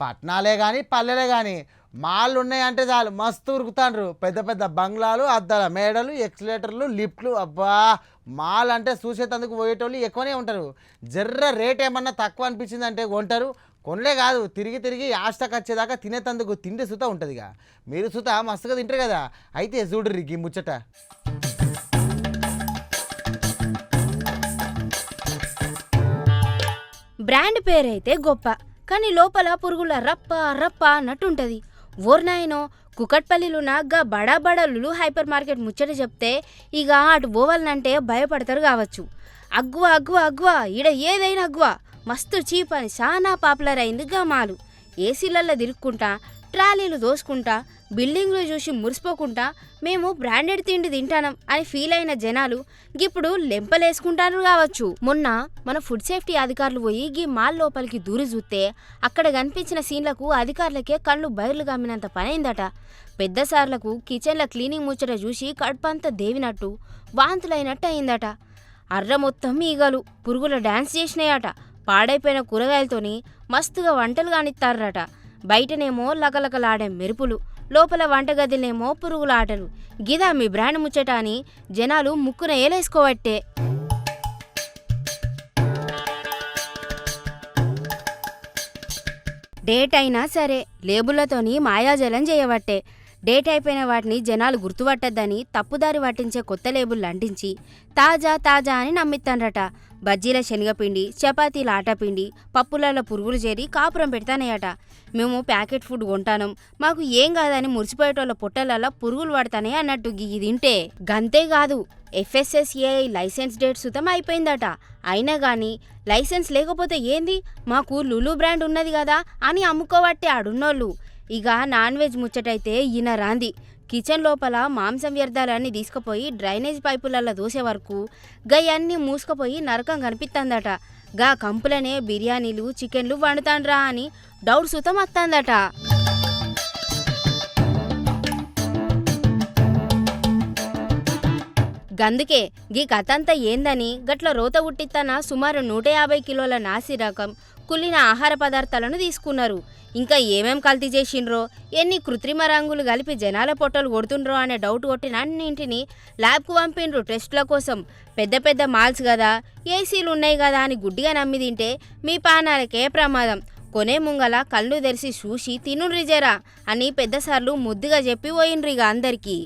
పట్నాలే కానీ పల్లెలే కానీ మాళ్ళు ఉన్నాయంటే చాలు మస్తు ఉరుకుతాండ్రు. పెద్ద పెద్ద బంగ్లాలు, అద్దాల మేడలు, ఎక్స్లేటర్లు, లిఫ్ట్లు. అబ్బా, మాల్ అంటే చూసేటందుకు పోయేటోళ్ళు ఎక్కువనే ఉంటారు. జర్ర రేట్ ఏమన్నా తక్కువ అనిపించిందంటే కొంటారు. కొనలే కాదు, తిరిగి తిరిగి ఆస్టకు వచ్చేదాకా తినేటందుకు తిండి సుత ఉంటుంది. మీరు సుత మస్తుగా తింటారు కదా. అయితే చూడ్రి ఈ ముచ్చట. బ్రాండ్ పేరైతే గొప్ప, కానీ లోపల పురుగుల రప్ప రప్ప అన్నట్టుంటది. ఓర్నాయనో, కుకట్పల్లిలున్న గా బడా బడా లులు హైపర్ మార్కెట్ ముచ్చట చెప్తే ఇక అటు పోవాలనంటే భయపడతారు కావచ్చు. అగ్వా అగ్వా అగ్వా, ఈడ ఏదైనా అగ్వా, మస్తు చీప్ అని చాలా పాపులర్ అయింది గా మాలు. ఏసీలల్లో తిరుక్కుంటా, ట్రాలీలు దోసుకుంటా, బిల్డింగ్లు చూసి మురిసిపోకుంటా మేము బ్రాండెడ్ తిండి తింటానం అని ఫీల్ అయిన జనాలు ఇప్పుడు లెంపలేసుకుంటారు కావచ్చు. మొన్న మన ఫుడ్ సేఫ్టీ అధికారులు పోయి గీ మాల్ లోపలికి దూరి చూస్తే అక్కడ కనిపించిన సీన్లకు అధికారులకే కళ్ళు బయర్లు గమ్మినంత పనైందట. పెద్ద సార్లకు కిచెన్ల క్లీనింగ్ ముచ్చట చూసి కడుపంతా దేవినట్టు వాంతులైనట్టు అయిందట. అర్ర మొత్తం ఈగలు, పురుగుల డాన్స్ చేసినాయట. పాడైపోయిన కూరగాయలతోని మస్తుగా వంటలు కానిస్తారట. బయటనేమో లకలకలాడే మెరుపులు, లోపల వంటగదిలేమో పురుగుల ఆటలు. గిదా మీ బ్రాండ్ ముచ్చట అని జనాలు ముక్కున ఏలేసుకోవట్టే. డేట్ అయినా సరే లేబుళ్లతోని మాయాజలం చేయబట్టే. డేట్ అయిపోయిన వాటిని జనాలు గుర్తుపట్టద్దని తప్పుదారి పట్టించే కొత్త లేబుల్ అంటించి తాజా తాజా అని నమ్మిస్తానరట. బజ్జీల శనగపిండి, చపాతీల ఆటపిండి, పప్పులలో పురుగులు చేరి కాపురం పెడతానేయట. మేము ప్యాకెట్ ఫుడ్ కొంటానం, మాకు ఏం కాదని మురిసిపోయేటోళ్ళ పొట్టలలో పురుగులు పడతానే అన్నట్టు ఇది తింటే. గంతేకాదు, FSSAI లైసెన్స్ డేట్ సుతం అయిపోయిందట. అయినా కానీ లైసెన్స్ లేకపోతే ఏంది, మాకు లులు బ్రాండ్ ఉన్నది కదా అని అమ్ముకోబట్టే ఆడున్నోళ్ళు. ఇక నాన్ వెజ్ ముచ్చటైతే ఈయన రాంది. కిచెన్ లోపల మాంసం వ్యర్థాలన్నీ తీసుకుపోయి డ్రైనేజ్ పైపులలో దోసే వరకు గయన్నీ మూసుకుపోయి నరకం కనిపిస్తుందట. గా కంపులనే బిర్యానీలు, చికెన్లు వండుతాండ్రా అని డౌట్ సుతం వస్తుందట. గందుకే గీ కథంతా ఏందని గట్ల రోత ఉట్టిత్తన సుమారు 150 కిలోల నాసి రకం కుళ్ళిన ఆహార పదార్థాలను తీసుకున్నారు. ఇంకా ఏమేం కల్తీ చేసిండ్రో, ఎన్ని కృత్రిమ రంగులు కలిపి జనాల పొట్టలు కొడుతుండ్రో అనే డౌట్ కొట్టిన అన్నింటినీ ల్యాబ్కు పంపిండ్రు టెస్టుల కోసం. పెద్ద పెద్ద మాల్స్ కదా, ఏసీలు ఉన్నాయి కదా అని గుడ్డిగా నమ్మి తింటే మీ పానాలకే ప్రమాదం. కొనే ముంగల కళ్ళు తెరిచి చూసి తినుండ్రి జరా అని పెద్దసార్లు ముద్దుగా చెప్పి పోయిండ్రిగా అందరికీ.